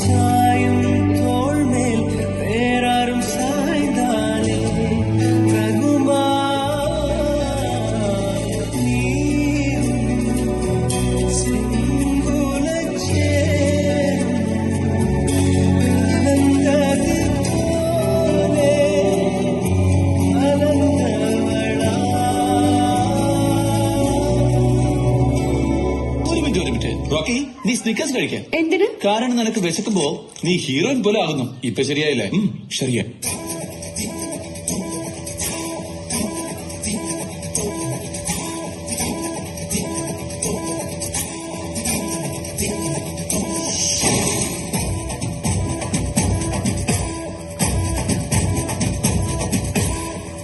சாயும் தோள்மேல் வேறாரும் சாய்ந்தாலே ரகுமா நீரும் செங்குல சேரும் கலந்தது போலே மலர்ந்தவளா. ഒരു മിനിറ്റ് റോക്കി, നീ സ്നിക്കേഴ്സ് കഴിക്കാൻ. എന്തിന്? കാരണം നിനക്ക് വിശക്കുമ്പോ നീ ഹീറോയിൻ പോലെ ആകുന്നു. ഇപ്പൊ ശരിയായില്ലേ? ശരിയാ.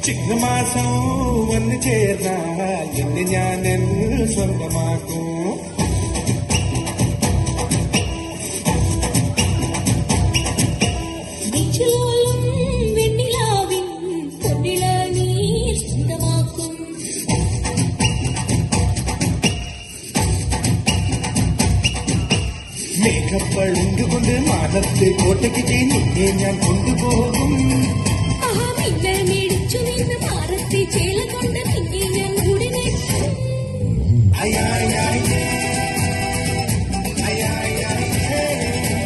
ചിങ്ങമാസം വന്നു ചേർന്നാൽ എന്നെ ഞാൻ സ്വന്തമാക്കും. മേഘപ്പഴുണ്ടുകൊണ്ട് മാനത്തെ കോട്ടയ്ക്ക് നിന്നെ ഞാൻ കൊണ്ടുപോകും. ചേല കൊണ്ട് പിന്നെ ഞാൻ ഉടനെ അയ്യ